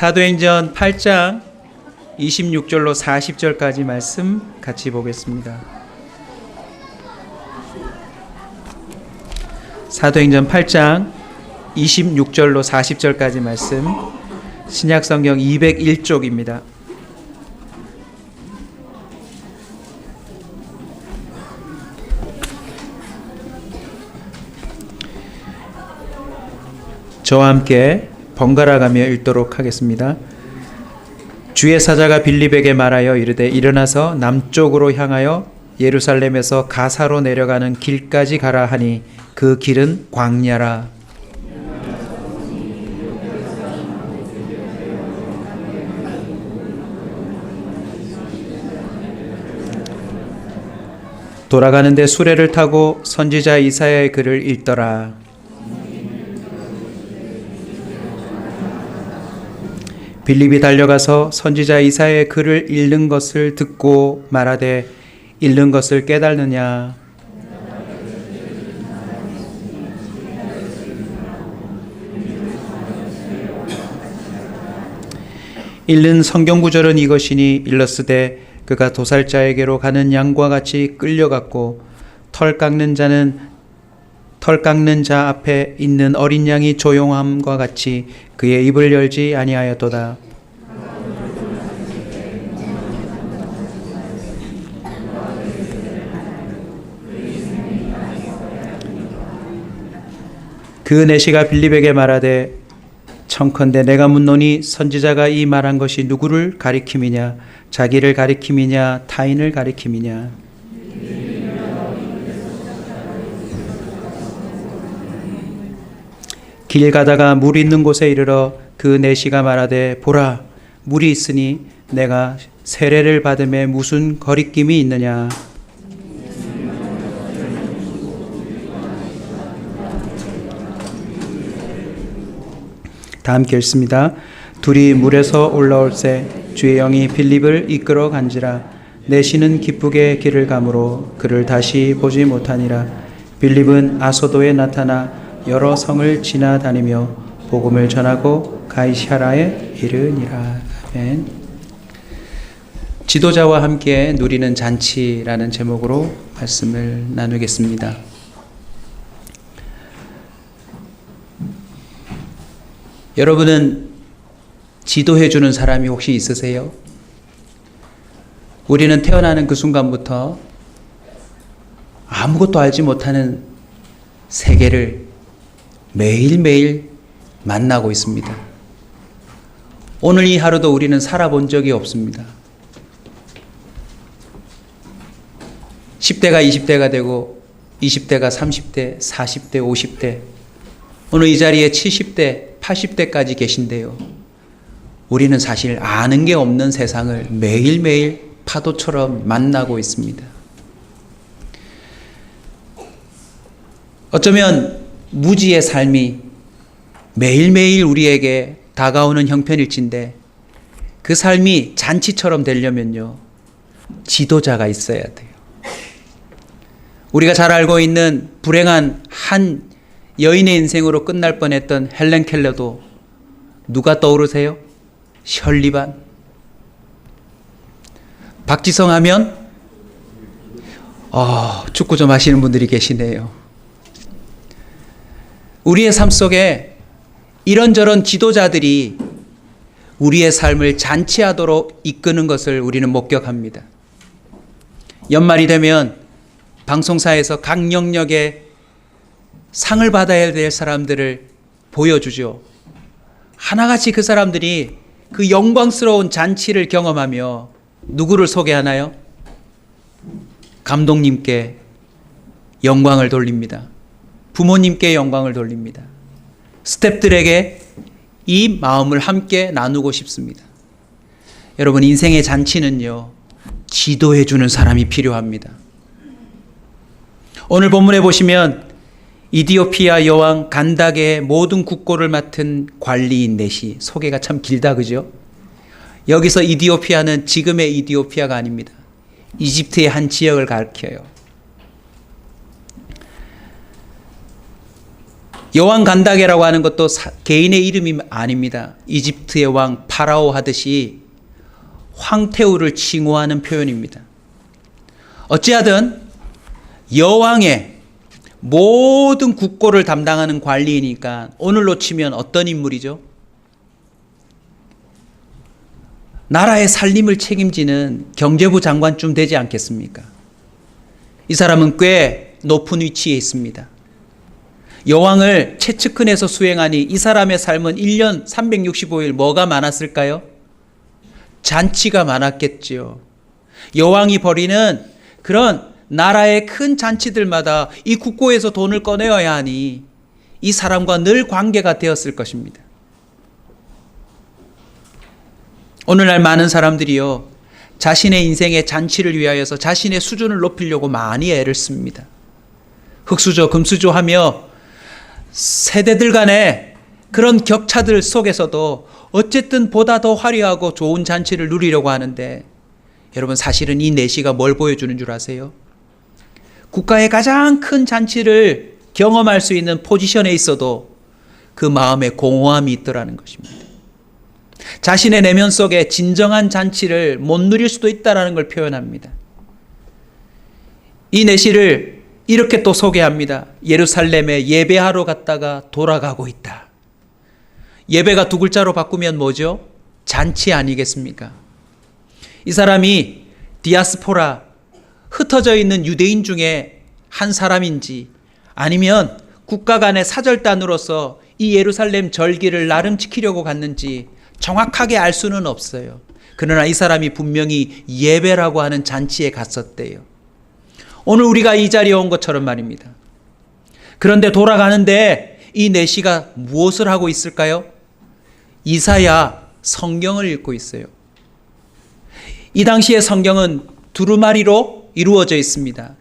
사도행전 8장 26절로 40절까지 말씀 같이 보겠습니다. 사도행전 8장 26절로 40절까지 말씀, 신약성경 201쪽입니다. 저와 함께 번갈아 가며 읽도록 하겠습니다. 주의 사자가 빌립에게 말하여 이르되 일어나서 남쪽으로 향하여 예루살렘에서 가사로 내려가는 길까지 가라 하니 그 길은 광야라. 돌아가는데 수레를 타고 선지자 이사야의 글을 읽더라. 빌립이 달려가서 선지자 이사야의 글을 읽는 것을 듣고 말하되 읽는 것을 깨달느냐. 읽는 성경 구절은 이것이니 일러스되 그가 도살자에게로 가는 양과 같이 끌려갔고 털 깎는 자 앞에 있는 어린 양이 조용함과 같이 그의 입을 열지 아니하였도다. 그 내시가 빌립에게 말하되 청컨대 내가 묻노니 선지자가 이 말한 것이 누구를 가리킴이냐, 자기를 가리킴이냐, 타인을 가리킴이냐. 길 가다가 물 있는 곳에 이르러 그 내시가 말하되 보라, 물이 있으니 내가 세례를 받음에 무슨 거리낌이 있느냐. 다 함께 읽습니다. 둘이 물에서 올라올새 주의 영이 빌립을 이끌어 간지라. 내시는 기쁘게 길을 가므로 그를 다시 보지 못하니라. 빌립은 아소도에 나타나 여러 성을 지나다니며 복음을 전하고 가이사라에 이르니라. 아멘. 지도자와 함께 누리는 잔치라는 제목으로 말씀을 나누겠습니다. 여러분은 지도해 주는 사람이 혹시 있으세요? 우리는 태어나는 그 순간부터 아무것도 알지 못하는 세계를 매일매일 만나고 있습니다. 오늘 이 하루도 우리는 살아본 적이 없습니다. 10대가 20대가 되고 20대가 30대, 40대, 50대, 오늘 이 자리에 70대, 80대까지 계신데요. 우리는 사실 아는 게 없는 세상을 매일매일 파도처럼 만나고 있습니다. 어쩌면 무지의 삶이 매일매일 우리에게 다가오는 형편일진데 그 삶이 잔치처럼 되려면요, 지도자가 있어야 돼요. 우리가 잘 알고 있는 불행한 한 여인의 인생으로 끝날 뻔했던 헬렌 켈러도 누가 떠오르세요? 셜리반. 박지성 하면 축구 좀 하시는 분들이 계시네요. 우리의 삶 속에 이런저런 지도자들이 우리의 삶을 잔치하도록 이끄는 것을 우리는 목격합니다. 연말이 되면 방송사에서 각 영역에 상을 받아야 될 사람들을 보여주죠. 하나같이 그 사람들이 그 영광스러운 잔치를 경험하며 누구를 소개하나요? 감독님께 영광을 돌립니다. 부모님께 영광을 돌립니다. 스태프들에게 이 마음을 함께 나누고 싶습니다. 여러분, 인생의 잔치는요, 지도해 주는 사람이 필요합니다. 오늘 본문에 보시면 이디오피아 여왕 간다게의 모든 국고를 맡은 관리인 넷이, 소개가 참 길다, 그죠? 여기서 이디오피아는 지금의 이디오피아가 아닙니다. 이집트의 한 지역을 가리켜요. 여왕 간다게라고 하는 것도 개인의 이름이 아닙니다. 이집트의 왕 파라오 하듯이 황태우를 칭호하는 표현입니다. 어찌하든 여왕의 모든 국고를 담당하는 관리이니까 오늘로 치면 어떤 인물이죠? 나라의 살림을 책임지는 경제부 장관쯤 되지 않겠습니까? 이 사람은 꽤 높은 위치에 있습니다. 여왕을 최측근에서 수행하니 이 사람의 삶은 1년 365일 뭐가 많았을까요? 잔치가 많았겠지요. 여왕이 벌이는 그런 나라의 큰 잔치들마다 이 국고에서 돈을 꺼내어야 하니 이 사람과 늘 관계가 되었을 것입니다. 오늘날 많은 사람들이요, 자신의 인생의 잔치를 위하여서 자신의 수준을 높이려고 많이 애를 씁니다. 흙수저, 금수저 하며 세대들 간의 그런 격차들 속에서도 어쨌든 보다 더 화려하고 좋은 잔치를 누리려고 하는데, 여러분 사실은 이 내시가 뭘 보여주는 줄 아세요? 국가의 가장 큰 잔치를 경험할 수 있는 포지션에 있어도 그 마음에 공허함이 있더라는 것입니다. 자신의 내면 속에 진정한 잔치를 못 누릴 수도 있다는 걸 표현합니다. 이 내시를 이렇게 또 소개합니다. 예루살렘에 예배하러 갔다가 돌아가고 있다. 예배가 두 글자로 바꾸면 뭐죠? 잔치 아니겠습니까? 이 사람이 디아스포라, 흩어져 있는 유대인 중에 한 사람인지 아니면 국가 간의 사절단으로서 이 예루살렘 절기를 나름 지키려고 갔는지 정확하게 알 수는 없어요. 그러나 이 사람이 분명히 예배라고 하는 잔치에 갔었대요. 오늘 우리가 이 자리에 온 것처럼 말입니다. 그런데 돌아가는데 이 내시가 무엇을 하고 있을까요? 이사야 성경을 읽고 있어요. 이 당시의 성경은 두루마리로 이루어져 있습니다.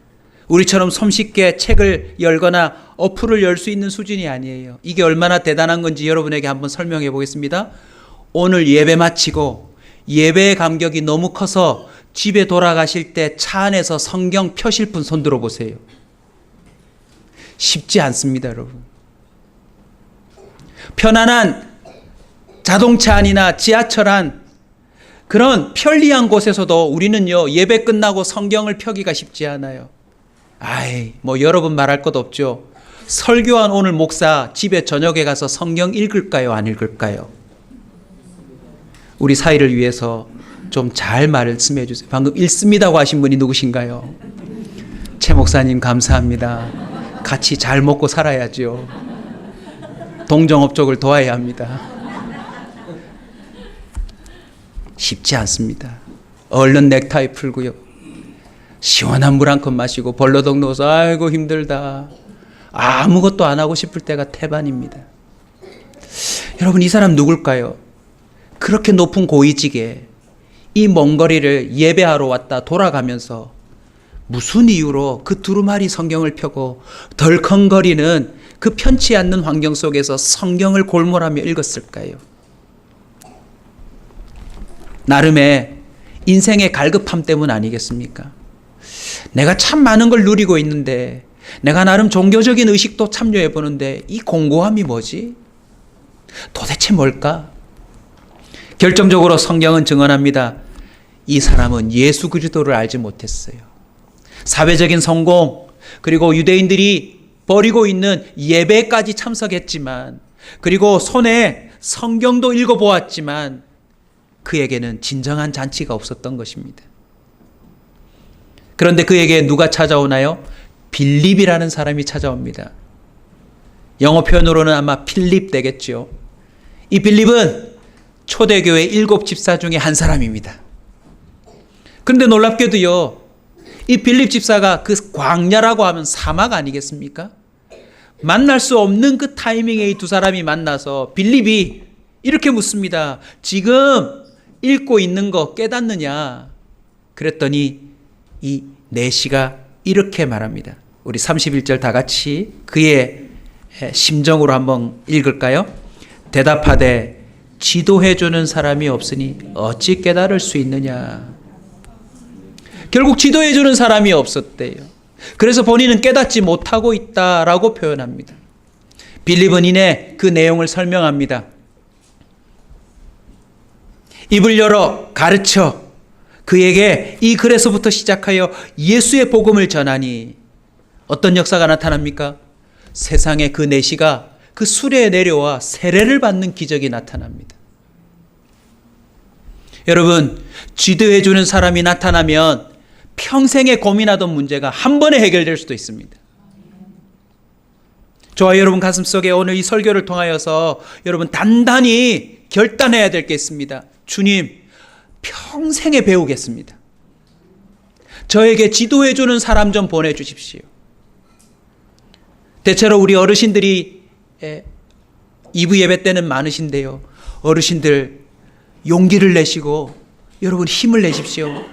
우리처럼 손쉽게 책을 열거나 어플을 열 수 있는 수준이 아니에요. 이게 얼마나 대단한 건지 여러분에게 한번 설명해 보겠습니다. 오늘 예배 마치고 예배의 감격이 너무 커서 집에 돌아가실 때 차 안에서 성경 펴실 분 손 들어 보세요. 쉽지 않습니다, 여러분. 편안한 자동차 안이나 지하철 안 그런 편리한 곳에서도 우리는요, 예배 끝나고 성경을 펴기가 쉽지 않아요. 뭐 여러분 말할 것 없죠. 설교한 오늘 목사 집에 저녁에 가서 성경 읽을까요, 안 읽을까요? 우리 사이를 위해서 좀 잘 말씀해 주세요. 방금 읽습니다고 하신 분이 누구신가요? 최 목사님 감사합니다. 같이 잘 먹고 살아야죠. 동정업적을 도와야 합니다. 쉽지 않습니다. 얼른 넥타이 풀고요, 시원한 물 한 컵 마시고 벌러덩 누워서 아이고 힘들다, 아무것도 안 하고 싶을 때가 태반입니다. 여러분, 이 사람 누굴까요? 그렇게 높은 고위직에 이 먼 거리를 예배하러 왔다 돌아가면서 무슨 이유로 그 두루마리 성경을 펴고 덜컹거리는 그 편치 않는 환경 속에서 성경을 골몰하며 읽었을까요? 나름의 인생의 갈급함 때문 아니겠습니까? 내가 참 많은 걸 누리고 있는데, 내가 나름 종교적인 의식도 참여해 보는데 이 공고함이 뭐지? 도대체 뭘까? 결정적으로 성경은 증언합니다. 이 사람은 예수 그리스도를 알지 못했어요. 사회적인 성공, 그리고 유대인들이 벌이고 있는 예배까지 참석했지만, 그리고 손에 성경도 읽어보았지만 그에게는 진정한 잔치가 없었던 것입니다. 그런데 그에게 누가 찾아오나요? 빌립이라는 사람이 찾아옵니다. 영어 표현으로는 아마 필립 되겠죠. 이 빌립은 초대교회 7 집사 중에 한 사람입니다. 그런데 놀랍게도요, 이 빌립 집사가 그 광야라고 하면 사막 아니겠습니까? 만날 수 없는 그 타이밍에 이 두 사람이 만나서 빌립이 이렇게 묻습니다. 지금 읽고 있는 거 깨닫느냐? 그랬더니 이 내시가 이렇게 말합니다. 우리 31절 다 같이 그의 심정으로 한번 읽을까요? 대답하되 지도해 주는 사람이 없으니 어찌 깨달을 수 있느냐. 결국 지도해 주는 사람이 없었대요. 그래서 본인은 깨닫지 못하고 있다라고 표현합니다. 빌립은 이내 그 내용을 설명합니다. 입을 열어 가르쳐 그에게 이 글에서부터 시작하여 예수의 복음을 전하니 어떤 역사가 나타납니까? 세상의 그 내시가 그 수레에 내려와 세례를 받는 기적이 나타납니다. 여러분, 지도해 주는 사람이 나타나면 평생에 고민하던 문제가 한 번에 해결될 수도 있습니다. 저와 여러분 가슴속에 오늘 이 설교를 통하여서 여러분 단단히 결단해야 될 게 있습니다. 주님, 평생에 배우겠습니다. 저에게 지도해 주는 사람 좀 보내주십시오. 대체로 우리 어르신들이 2부 예배 때는 많으신데요. 어르신들 용기를 내시고 여러분 힘을 내십시오.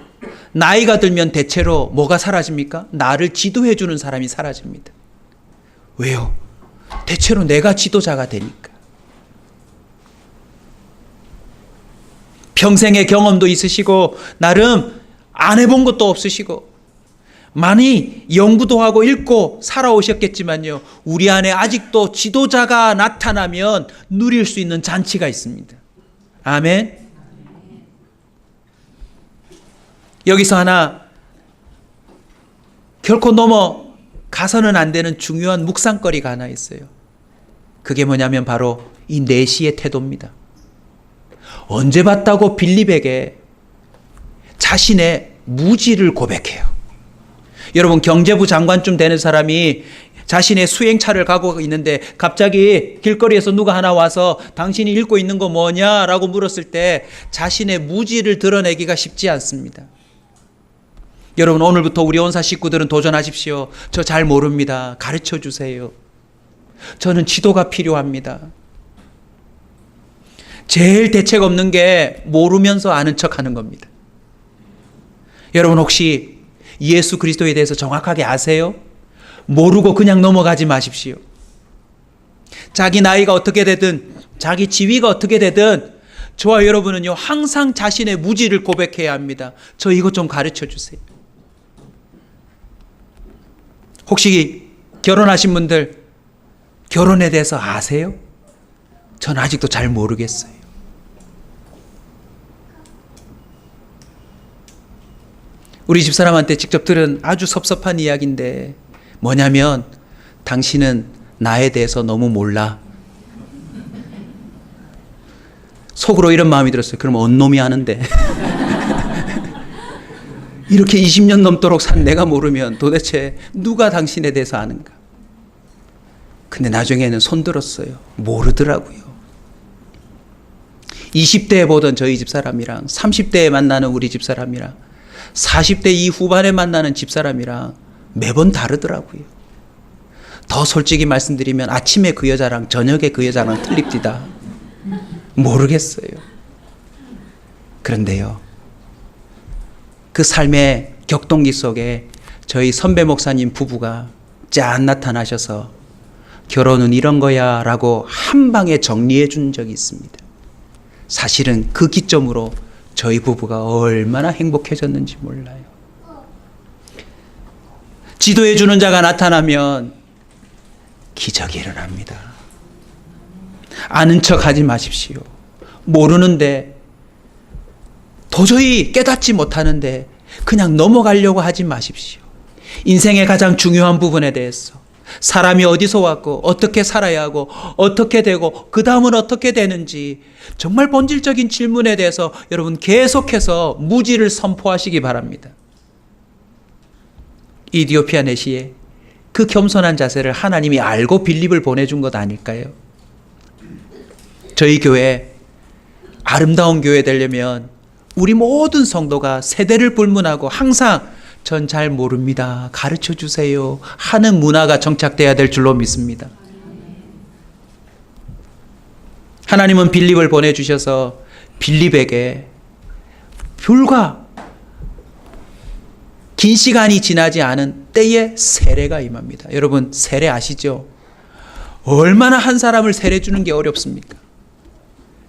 나이가 들면 대체로 뭐가 사라집니까? 나를 지도해 주는 사람이 사라집니다. 왜요? 대체로 내가 지도자가 되니까. 평생의 경험도 있으시고 나름 안 해본 것도 없으시고 많이 연구도 하고 읽고 살아오셨겠지만요. 우리 안에 아직도 지도자가 나타나면 누릴 수 있는 잔치가 있습니다. 아멘. 여기서 하나 결코 넘어가서는 안 되는 중요한 묵상거리가 하나 있어요. 그게 뭐냐면 바로 이 내시의 태도입니다. 언제 봤다고 빌립에게 자신의 무지를 고백해요. 여러분, 경제부 장관쯤 되는 사람이 자신의 수행차를 가고 있는데 갑자기 길거리에서 누가 하나 와서 당신이 읽고 있는 거 뭐냐라고 물었을 때 자신의 무지를 드러내기가 쉽지 않습니다. 여러분, 오늘부터 우리 온사 식구들은 도전하십시오. 저 잘 모릅니다. 가르쳐 주세요. 저는 지도가 필요합니다. 제일 대책 없는 게 모르면서 아는 척하는 겁니다. 여러분, 혹시 예수 그리스도에 대해서 정확하게 아세요? 모르고 그냥 넘어가지 마십시오. 자기 나이가 어떻게 되든 자기 지위가 어떻게 되든 저와 여러분은요 항상 자신의 무지를 고백해야 합니다. 저 이것 좀 가르쳐 주세요. 혹시 결혼하신 분들 결혼에 대해서 아세요? 전 아직도 잘 모르겠어요. 우리 집사람한테 직접 들은 아주 섭섭한 이야기인데 뭐냐면 당신은 나에 대해서 너무 몰라. 속으로 이런 마음이 들었어요. 그럼 언놈이 하는데 이렇게 20년 넘도록 산 내가 모르면 도대체 누가 당신에 대해서 아는가. 근데 나중에는 손들었어요. 모르더라고요. 20대에 보던 저희 집사람이랑 30대에 만나는 우리 집사람이랑 40대 이후반에 만나는 집사람이랑 매번 다르더라고요. 더 솔직히 말씀드리면 아침에 그 여자랑 저녁에 그 여자랑 틀립디다. 모르겠어요. 그런데요, 그 삶의 격동기 속에 저희 선배 목사님 부부가 짠 나타나셔서 결혼은 이런 거야 라고 한 방에 정리해 준 적이 있습니다. 사실은 그 기점으로 저희 부부가 얼마나 행복해졌는지 몰라요. 지도해 주는 자가 나타나면 기적이 일어납니다. 아는 척 하지 마십시오. 모르는데 도저히 깨닫지 못하는데 그냥 넘어가려고 하지 마십시오. 인생의 가장 중요한 부분에 대해서 사람이 어디서 왔고 어떻게 살아야 하고 어떻게 되고 그 다음은 어떻게 되는지 정말 본질적인 질문에 대해서 여러분 계속해서 무지를 선포하시기 바랍니다. 이디오피아 내시에 그 겸손한 자세를 하나님이 알고 빌립을 보내준 것 아닐까요? 저희 교회 아름다운 교회 되려면 우리 모든 성도가 세대를 불문하고 항상 전 잘 모릅니다. 가르쳐 주세요 하는 문화가 정착돼야 될 줄로 믿습니다. 하나님은 빌립을 보내주셔서 빌립에게 불과 긴 시간이 지나지 않은 때에 세례가 임합니다. 여러분, 세례 아시죠? 얼마나 한 사람을 세례 주는 게 어렵습니까?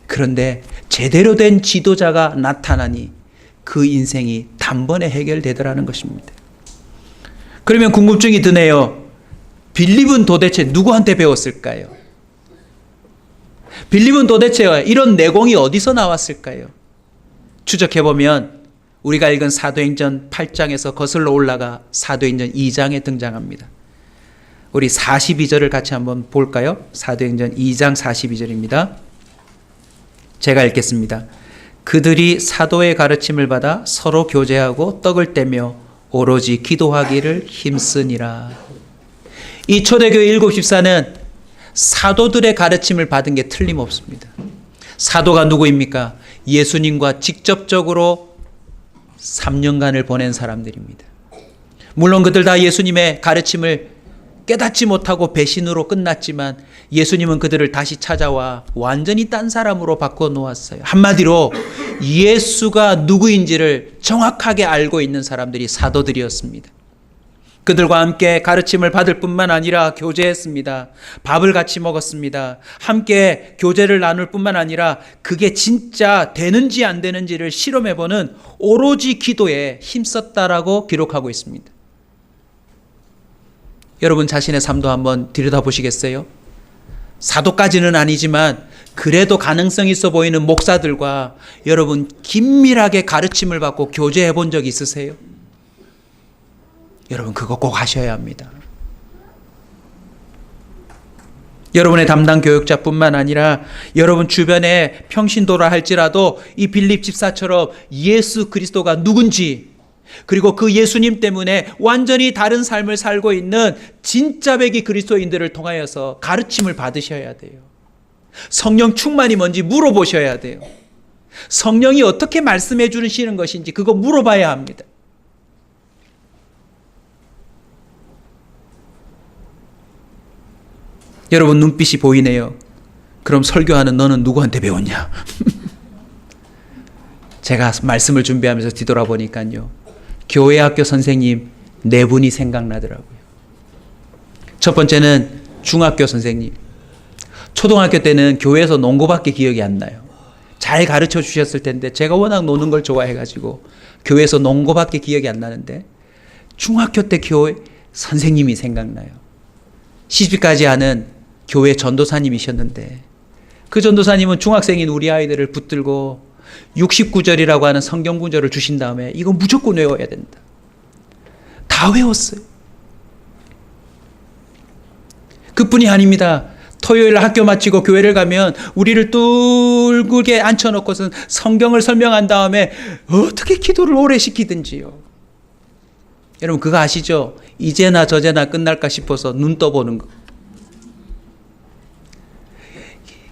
그런데 제대로 된 지도자가 나타나니 그 인생이 단번에 해결되더라는 것입니다. 그러면 궁금증이 드네요. 빌립은 도대체 누구한테 배웠을까요? 빌립은 도대체 이런 내공이 어디서 나왔을까요? 추적해보면 우리가 읽은 사도행전 8장에서 거슬러 올라가 사도행전 2장에 등장합니다. 우리 42절을 같이 한번 볼까요? 사도행전 2장 42절입니다. 제가 읽겠습니다. 그들이 사도의 가르침을 받아 서로 교제하고 떡을 떼며 오로지 기도하기를 힘쓰니라. 이 초대교회 일곱 집사는 사도들의 가르침을 받은 게 틀림없습니다. 사도가 누구입니까? 예수님과 직접적으로 3년간을 보낸 사람들입니다. 물론 그들 다 예수님의 가르침을 깨닫지 못하고 배신으로 끝났지만 예수님은 그들을 다시 찾아와 완전히 딴 사람으로 바꿔놓았어요. 한마디로 예수가 누구인지를 정확하게 알고 있는 사람들이 사도들이었습니다. 그들과 함께 가르침을 받을 뿐만 아니라 교제했습니다. 밥을 같이 먹었습니다. 함께 교제를 나눌 뿐만 아니라 그게 진짜 되는지 안 되는지를 실험해보는 오로지 기도에 힘썼다라고 기록하고 있습니다. 여러분 자신의 삶도 한번 들여다보시겠어요? 사도까지는 아니지만 그래도 가능성이 있어 보이는 목사들과 여러분 긴밀하게 가르침을 받고 교제해 본 적 있으세요? 여러분 그거 꼭 하셔야 합니다. 여러분의 담당 교육자뿐만 아니라 여러분 주변에 평신도라 할지라도 이 빌립 집사처럼 예수 그리스도가 누군지, 그리고 그 예수님 때문에 완전히 다른 삶을 살고 있는 진짜 배기 그리스도인들을 통하여서 가르침을 받으셔야 돼요. 성령 충만이 뭔지 물어보셔야 돼요. 성령이 어떻게 말씀해 주시는 것인지 그거 물어봐야 합니다. 여러분 눈빛이 보이네요. 그럼 설교하는 너는 누구한테 배웠냐? 제가 말씀을 준비하면서 뒤돌아보니까요, 교회 학교 선생님 네 분이 생각나더라고요. 첫 번째는 중학교 선생님. 초등학교 때는 교회에서 논 거밖에 기억이 안 나요. 잘 가르쳐 주셨을 텐데 제가 워낙 노는 걸 좋아해가지고 교회에서 논 거밖에 기억이 안 나는데 중학교 때 교회 선생님이 생각나요. 시집까지 하는 교회 전도사님이셨는데 그 전도사님은 중학생인 우리 아이들을 붙들고 69절이라고 하는 성경 구절을 주신 다음에 이거 무조건 외워야 된다. 다 외웠어요. 그뿐이 아닙니다. 토요일 학교 마치고 교회를 가면 우리를 뚫게 앉혀놓고선 성경을 설명한 다음에 어떻게 기도를 오래 시키든지요. 여러분 그거 아시죠? 이제나 저제나 끝날까 싶어서 눈 떠보는 거.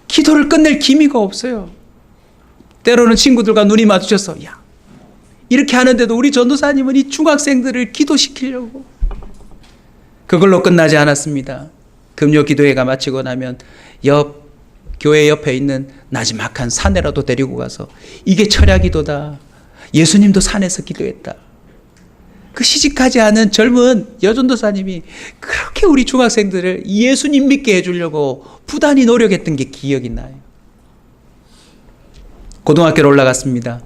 기도를 끝낼 기미가 없어요. 때로는 친구들과 눈이 마주쳐서 야 이렇게 하는데도 우리 전도사님은 이 중학생들을 기도시키려고. 그걸로 끝나지 않았습니다. 금요 기도회가 마치고 나면 교회 옆에 있는 나지막한 산에라도 데리고 가서 이게 철야 기도다. 예수님도 산에서 기도했다. 그 시집가지 않은 젊은 여전도사님이 그렇게 우리 중학생들을 예수님 믿게 해주려고 부단히 노력했던 게 기억이 나요. 고등학교로 올라갔습니다.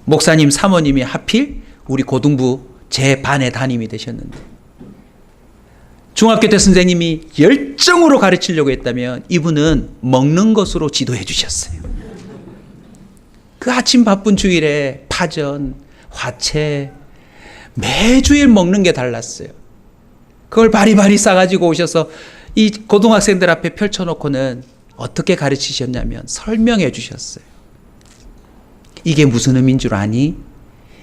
목사님 사모님이 하필 우리 고등부 제 반의 담임이 되셨는데 중학교 때 선생님이 열정으로 가르치려고 했다면 이분은 먹는 것으로 지도해 주셨어요. 그 아침 바쁜 주일에 파전, 화채 매주일 먹는 게 달랐어요. 그걸 바리바리 싸가지고 오셔서 이 고등학생들 앞에 펼쳐놓고는 어떻게 가르치셨냐면 설명해 주셨어요. 이게 무슨 의미인 줄 아니?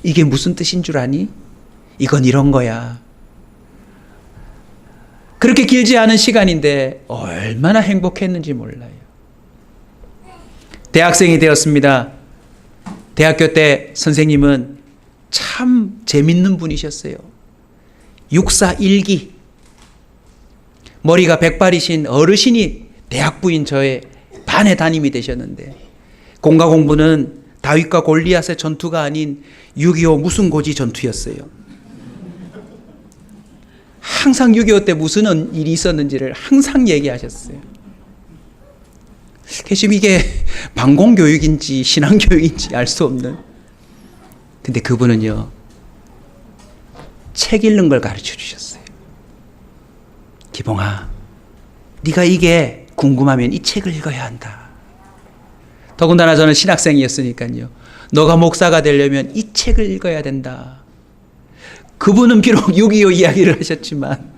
이게 무슨 뜻인 줄 아니? 이건 이런 거야. 그렇게 길지 않은 시간인데 얼마나 행복했는지 몰라요. 대학생이 되었습니다. 대학교 때 선생님은 참 재밌는 분이셨어요. 육사 일기. 머리가 백발이신 어르신이 대학부인 저의 반의 담임이 되셨는데 공과 공부는 다윗과 골리앗의 전투가 아닌 6.25 무슨 고지 전투였어요. 항상 6.25 때 무슨 일이 있었는지를 항상 얘기하셨어요. 지금 이게 방공교육인지 신앙교육인지 알 수 없는. 근데 그분은요, 책 읽는 걸 가르쳐 주셨어요. 기봉아, 네가 이게 궁금하면 이 책을 읽어야 한다. 더군다나 저는 신학생이었으니까요. 너가 목사가 되려면 이 책을 읽어야 된다. 그분은 비록 6.25 이야기를 하셨지만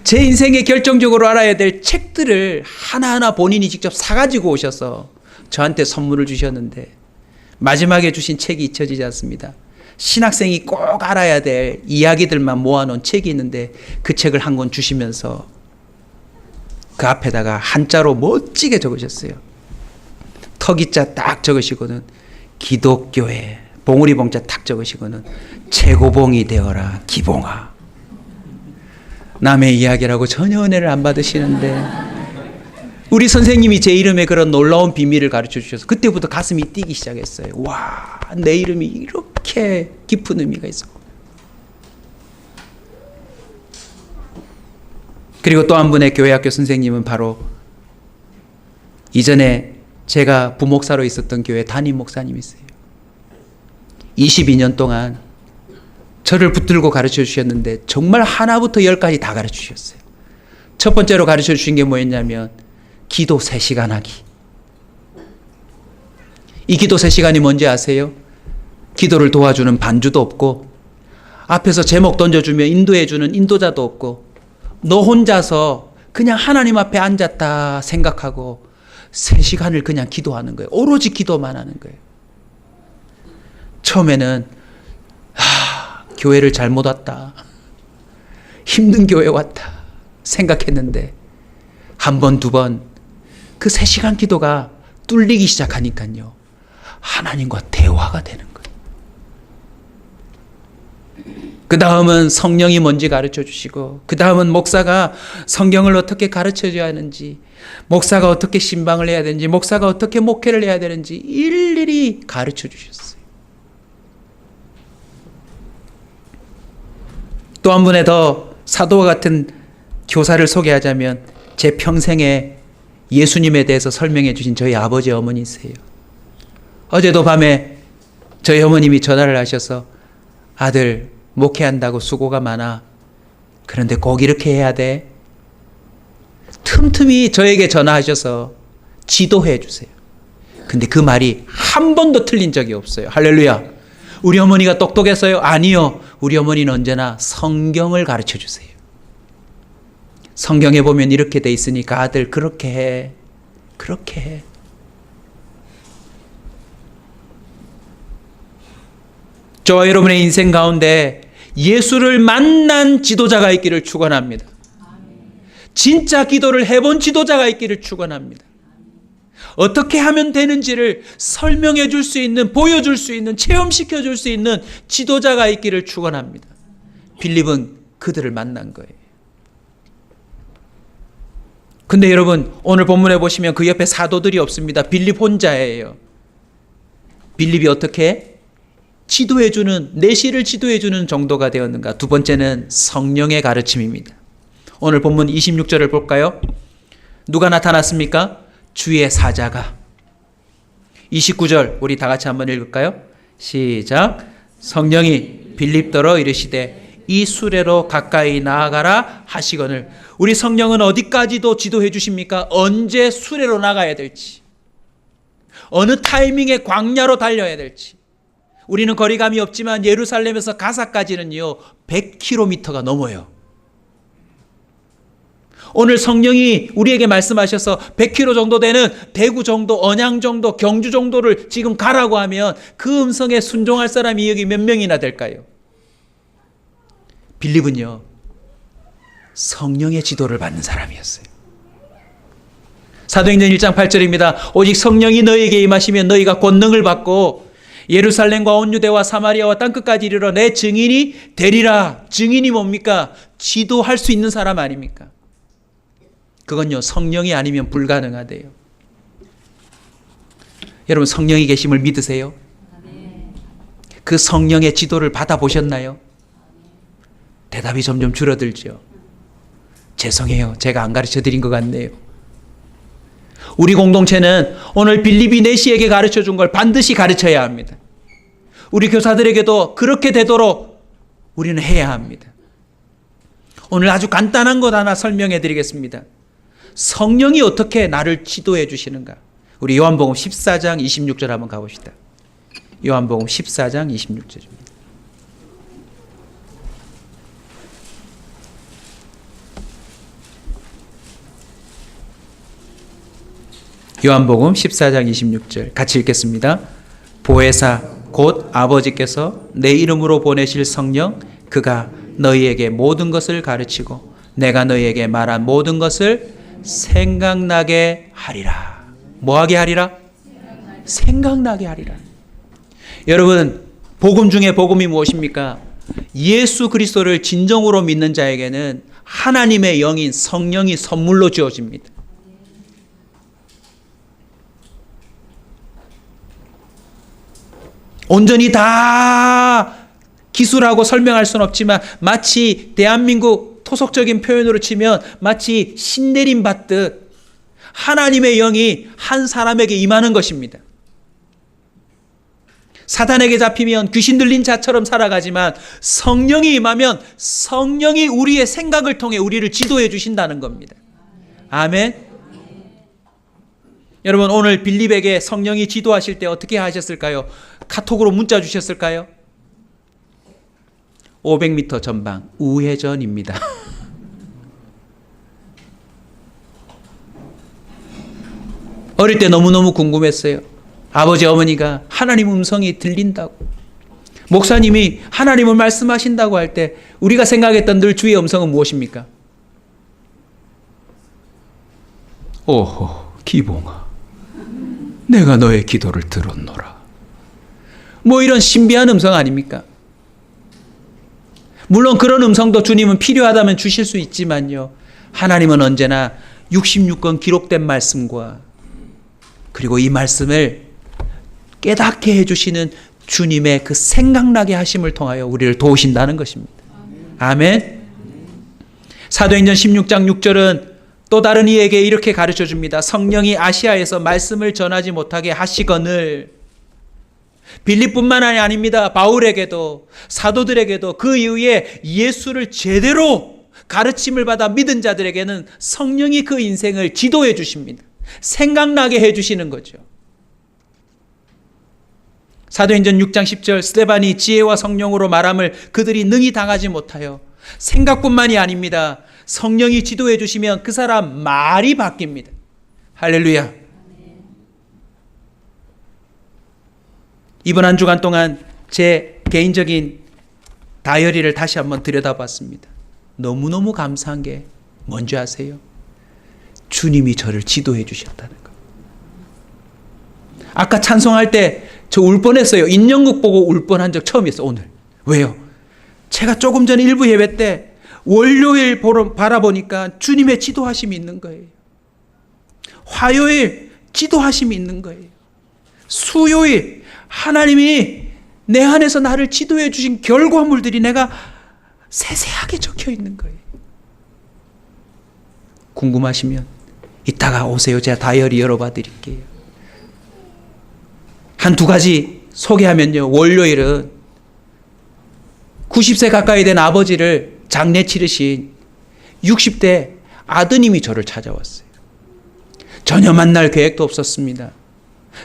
제 인생에 결정적으로 알아야 될 책들을 하나하나 본인이 직접 사가지고 오셔서 저한테 선물을 주셨는데 마지막에 주신 책이 잊혀지지 않습니다. 신학생이 꼭 알아야 될 이야기들만 모아놓은 책이 있는데 그 책을 한 권 주시면서 그 앞에다가 한자로 멋지게 적으셨어요. 턱이자 딱 적으시고는 기독교에 봉우리 봉자 딱 적으시고는 최고봉이 되어라 기봉아. 남의 이야기라고 전혀 은혜를 안 받으시는데 우리 선생님이 제 이름에 그런 놀라운 비밀을 가르쳐 주셔서 그때부터 가슴이 뛰기 시작했어요. 와, 내 이름이 이렇게 깊은 의미가 있었고. 그리고 또 한 분의 교회학교 선생님은 바로 이전에 제가 부목사로 있었던 교회 담임 목사님이세요. 22년 동안 저를 붙들고 가르쳐 주셨는데 정말 하나부터 열까지 다 가르쳐 주셨어요. 첫 번째로 가르쳐 주신 게 뭐였냐면 기도 3시간 하기. 이 기도 3시간이 뭔지 아세요? 기도를 도와주는 반주도 없고 앞에서 제목 던져주며 인도해주는 인도자도 없고 너 혼자서 그냥 하나님 앞에 앉았다 생각하고 3시간을 그냥 기도하는 거예요. 오로지 기도만 하는 거예요. 처음에는 교회를 잘못 왔다. 힘든 교회 왔다 생각했는데 한 번, 두 번 그 3시간 기도가 뚫리기 시작하니까요. 하나님과 대화가 되는 거예요. 그 다음은 성령이 뭔지 가르쳐 주시고 그 다음은 목사가 성경을 어떻게 가르쳐 줘야 하는지 목사가 어떻게 신방을 해야 되는지 목사가 어떻게 목회를 해야 되는지 일일이 가르쳐 주셨어요. 또 한 분의 더 사도와 같은 교사를 소개하자면 제 평생에 예수님에 대해서 설명해 주신 저희 아버지 어머니세요. 어제도 밤에 저희 어머님이 전화를 하셔서 아들 목회한다고 수고가 많아. 그런데 꼭 이렇게 해야 돼. 틈틈이 저에게 전화하셔서 지도해 주세요. 근데 그 말이 한 번도 틀린 적이 없어요. 할렐루야. 우리 어머니가 똑똑했어요? 아니요. 우리 어머니는 언제나 성경을 가르쳐 주세요. 성경에 보면 이렇게 돼 있으니까 아들 그렇게 해. 그렇게 해. 저와 여러분의 인생 가운데 예수를 만난 지도자가 있기를 축원합니다. 진짜 기도를 해본 지도자가 있기를 축원합니다. 어떻게 하면 되는지를 설명해 줄 수 있는, 보여줄 수 있는, 체험시켜 줄 수 있는 지도자가 있기를 축원합니다. 빌립은 그들을 만난 거예요. 근데 여러분 오늘 본문에 보시면 그 옆에 사도들이 없습니다. 빌립 혼자예요. 빌립이 어떻게 지도해주는, 내시를 지도해주는 정도가 되었는가? 두 번째는 성령의 가르침입니다. 오늘 본문 26절을 볼까요? 누가 나타났습니까? 주의 사자가. 29절 우리 다 같이 한번 읽을까요? 시작. 성령이 빌립더러 이르시되 이 수레로 가까이 나아가라 하시거늘. 우리 성령은 어디까지도 지도해 주십니까? 언제 수레로 나가야 될지, 어느 타이밍에 광야로 달려야 될지. 우리는 거리감이 없지만 예루살렘에서 가사까지는요 100km가 넘어요. 오늘 성령이 우리에게 말씀하셔서 100km 정도 되는 대구 정도, 언양 정도, 경주 정도를 지금 가라고 하면 그 음성에 순종할 사람이 여기 몇 명이나 될까요? 빌립은요 성령의 지도를 받는 사람이었어요. 사도행전 1장 8절입니다. 오직 성령이 너희에게 임하시면 너희가 권능을 받고 예루살렘과 온 유대와 사마리아와 땅끝까지 이르러 내 증인이 되리라. 증인이 뭡니까? 지도할 수 있는 사람 아닙니까? 그건요 성령이 아니면 불가능하대요. 여러분 성령이 계심을 믿으세요? 그 성령의 지도를 받아보셨나요? 대답이 점점 줄어들죠. 죄송해요. 제가 안 가르쳐 드린 것 같네요. 우리 공동체는 오늘 빌립이 내시에게 가르쳐 준 걸 반드시 가르쳐야 합니다. 우리 교사들에게도 그렇게 되도록 우리는 해야 합니다. 오늘 아주 간단한 것 하나 설명해 드리겠습니다. 성령이 어떻게 나를 지도해 주시는가? 우리 요한복음 14장 26절 한번 가봅시다. 요한복음 14장 26절입니다. 요한복음 14장 26절 같이 읽겠습니다. 보혜사 곧 아버지께서 내 이름으로 보내실 성령 그가 너희에게 모든 것을 가르치고 내가 너희에게 말한 모든 것을 생각나게 하리라. 뭐하게 하리라? 생각나게 하리라. 여러분, 복음 중에 복음이 무엇입니까? 예수 그리스도를 진정으로 믿는 자에게는 하나님의 영인 성령이 선물로 주어집니다. 온전히 다 기술하고 설명할 수는 없지만 마치 대한민국 토속적인 표현으로 치면 마치 신내림 받듯 하나님의 영이 한 사람에게 임하는 것입니다. 사단에게 잡히면 귀신 들린 자처럼 살아가지만 성령이 임하면 성령이 우리의 생각을 통해 우리를 지도해 주신다는 겁니다. 아멘. 여러분, 오늘 빌립에게 성령이 지도하실 때 어떻게 하셨을까요? 카톡으로 문자 주셨을까요? 500m 전방 우회전입니다. 어릴 때 너무너무 궁금했어요. 아버지 어머니가 하나님 음성이 들린다고, 목사님이 하나님을 말씀하신다고 할 때 우리가 생각했던 늘 주의 음성은 무엇입니까? 오호 기봉아, 내가 너의 기도를 들었노라. 뭐 이런 신비한 음성 아닙니까? 물론 그런 음성도 주님은 필요하다면 주실 수 있지만요, 하나님은 언제나 66권 기록된 말씀과 그리고 이 말씀을 깨닫게 해주시는 주님의 그 생각나게 하심을 통하여 우리를 도우신다는 것입니다. 아멘. 사도행전 16장 6절은 또 다른 이에게 이렇게 가르쳐 줍니다. 성령이 아시아에서 말씀을 전하지 못하게 하시거늘. 빌립뿐만 아닙니다. 바울에게도 사도들에게도 그 이후에 예수를 제대로 가르침을 받아 믿은 자들에게는 성령이 그 인생을 지도해 주십니다. 생각나게 해 주시는 거죠. 사도행전 6장 10절 스데반이 지혜와 성령으로 말함을 그들이 능히 당하지 못하여, 생각뿐만이 아닙니다. 성령이 지도해 주시면 그 사람 말이 바뀝니다. 할렐루야. 이번 한 주간 동안 제 개인적인 다이어리를 다시 한번 들여다봤습니다. 너무너무 감사한 게 뭔지 아세요? 주님이 저를 지도해 주셨다는 거. 아까 찬송할 때 저 울 뻔했어요. 인형극 보고 울 뻔한 적 처음이었어요, 오늘. 왜요? 제가 조금 전 일부 예배 때 월요일 바라보니까 주님의 지도하심이 있는 거예요. 화요일 지도하심이 있는 거예요. 수요일 하나님이 내 안에서 나를 지도해 주신 결과물들이 내가 세세하게 적혀 있는 거예요. 궁금하시면 이따가 오세요. 제가 다이어리 열어봐 드릴게요. 한 두 가지 소개하면요. 월요일은 90세 가까이 된 아버지를 장례 치르신 60대 아드님이 저를 찾아왔어요. 전혀 만날 계획도 없었습니다.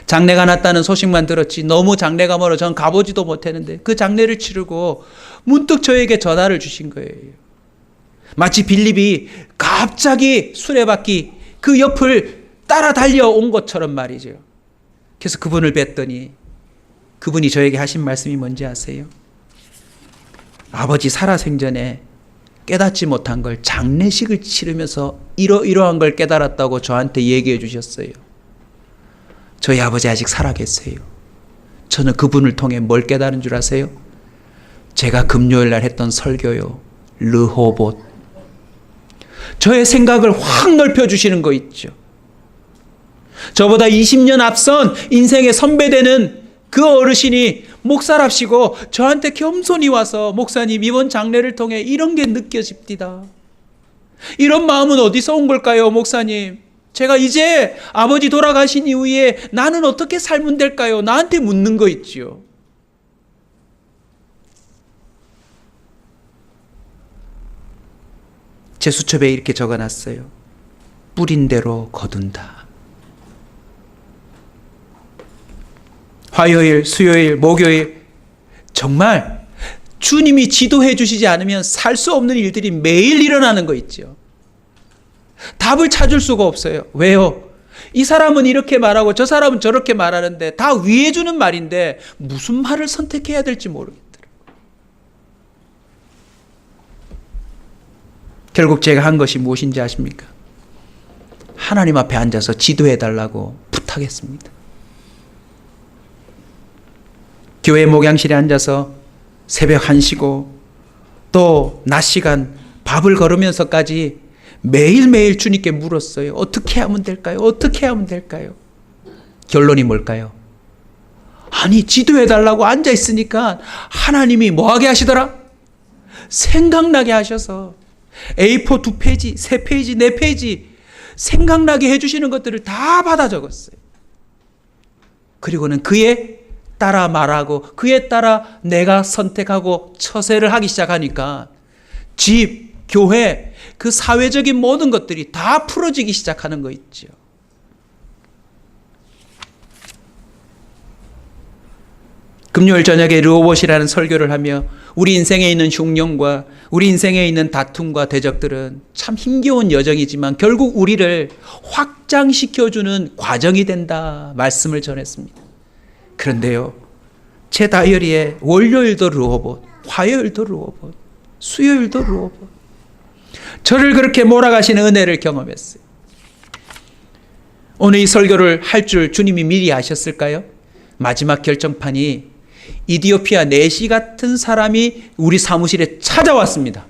장례가 났다는 소식만 들었지 너무 장례가 멀어 전 가보지도 못했는데 그 장례를 치르고 문득 저에게 전화를 주신 거예요. 마치 빌립이 갑자기 수레바퀴 그 옆을 따라 달려온 것처럼 말이죠. 그래서 그분을 뵀더니 그분이 저에게 하신 말씀이 뭔지 아세요? 아버지 살아생전에 깨닫지 못한 걸 장례식을 치르면서 이러한 걸 깨달았다고 저한테 얘기해 주셨어요. 저희 아버지 아직 살아 계세요. 저는 그분을 통해 뭘 깨달은 줄 아세요? 제가 금요일 날 했던 설교요. 르호봇. 저의 생각을 확 넓혀주시는 거 있죠. 저보다 20년 앞선 인생의 선배되는 그 어르신이 목사랍시고 저한테 겸손히 와서 목사님 이번 장례를 통해 이런 게 느껴집니다. 이런 마음은 어디서 온 걸까요, 목사님? 제가 이제 아버지 돌아가신 이후에 나는 어떻게 살면 될까요? 나한테 묻는 거 있지요. 제 수첩에 이렇게 적어놨어요. 뿌린 대로 거둔다. 화요일, 수요일, 목요일 정말 주님이 지도해 주시지 않으면 살 수 없는 일들이 매일 일어나는 거 있죠. 답을 찾을 수가 없어요. 왜요? 이 사람은 이렇게 말하고 저 사람은 저렇게 말하는데 다 위해 주는 말인데 무슨 말을 선택해야 될지 모르겠더라고요. 결국 제가 한 것이 무엇인지 아십니까? 하나님 앞에 앉아서 지도해 달라고 부탁했습니다. 교회 목양실에 앉아서 새벽 1시고 또 낮 시간 밥을 걸으면서까지 매일매일 주님께 물었어요. 어떻게 하면 될까요? 어떻게 하면 될까요? 결론이 뭘까요? 아니, 지도해 달라고 앉아 있으니까 하나님이 뭐하게 하시더라? 생각나게 하셔서 A4 2페이지, 3페이지, 4페이지 생각나게 해주시는 것들을 다 받아 적었어요. 그리고는 그에 따라 말하고 그에 따라 내가 선택하고 처세를 하기 시작하니까 집, 교회, 그 사회적인 모든 것들이 다 풀어지기 시작하는 거 있죠. 금요일 저녁에 르호봇이라는 설교를 하며 우리 인생에 있는 흉년과 우리 인생에 있는 다툼과 대적들은 참 힘겨운 여정이지만 결국 우리를 확장시켜주는 과정이 된다 말씀을 전했습니다. 그런데요, 제 다이어리에 월요일도 르호봇, 화요일도 르호봇, 수요일도 르호봇, 저를 그렇게 몰아가시는 은혜를 경험했어요. 오늘 이 설교를 할 줄 주님이 미리 아셨을까요? 마지막 결정판이 이디오피아 내시 같은 사람이 우리 사무실에 찾아왔습니다.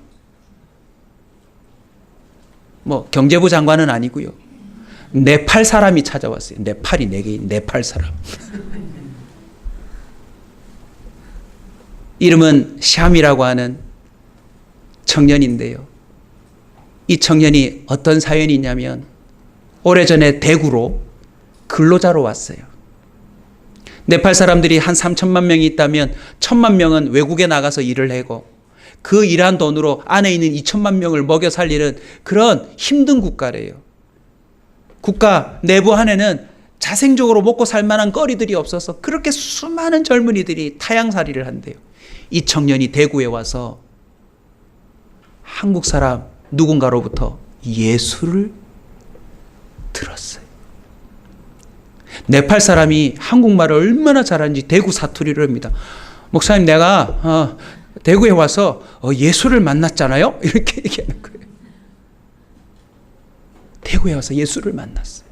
뭐 경제부 장관은 아니고요. 네팔 사람이 찾아왔어요. 네팔이 4개인 네팔 사람. 이름은 샴이라고 하는 청년인데요. 이 청년이 어떤 사연이 있냐면 오래전에 대구로 근로자로 왔어요. 네팔 사람들이 한 3천만 명이 있다면 1,000만 명은 외국에 나가서 일을 하고 그 일한 돈으로 안에 있는 2천만 명을 먹여 살리는 그런 힘든 국가래요. 국가 내부 안에는 자생적으로 먹고 살 만한 거리들이 없어서 그렇게 수많은 젊은이들이 타향살이를 한대요. 이 청년이 대구에 와서 한국 사람 누군가로부터 예수를 들었어요. 네팔 사람이 한국말을 얼마나 잘하는지 대구 사투리를 합니다. 목사님, 내가 대구에 와서 예수를 만났잖아요? 이렇게 얘기하는 거예요. 대구에 와서 예수를 만났어요.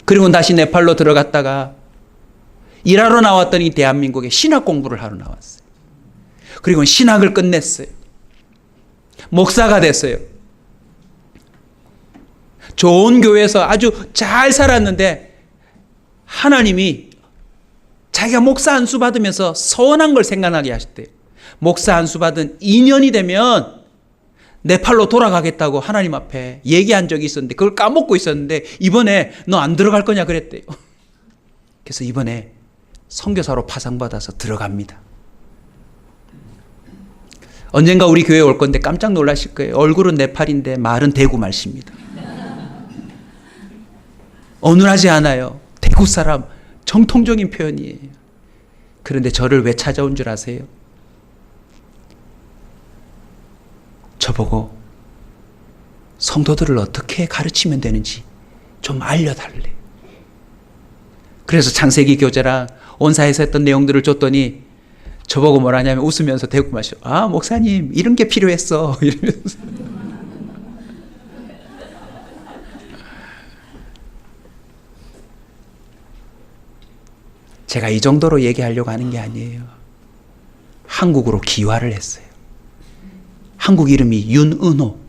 그리고 다시 네팔로 들어갔다가 일하러 나왔더니 대한민국에 신학 공부를 하러 나왔어요. 그리고 신학을 끝냈어요. 목사가 됐어요. 좋은 교회에서 아주 잘 살았는데 하나님이 자기가 목사 안수 받으면서 서운한 걸 생각나게 하셨대요. 목사 안수 받은 2년이 되면 네팔로 돌아가겠다고 하나님 앞에 얘기한 적이 있었는데 그걸 까먹고 있었는데 이번에 너 안 들어갈 거냐 그랬대요. 그래서 이번에 선교사로 파송받아서 들어갑니다. 언젠가 우리 교회에 올 건데 깜짝 놀라실 거예요. 얼굴은 네팔인데 말은 대구 말씨입니다. 어눌하지 않아요. 대구 사람 정통적인 표현이에요. 그런데 저를 왜 찾아온 줄 아세요? 저보고 성도들을 어떻게 가르치면 되는지 좀 알려달래. 그래서 창세기 교재랑 온사에서 했던 내용들을 줬더니 저보고 뭐라냐면 웃으면서 대고 마셔. 아, 목사님 이런 게 필요했어. 이러면서. 제가 이 정도로 얘기하려고 하는 게 아니에요. 한국으로 기화를 했어요. 한국 이름이 윤은호.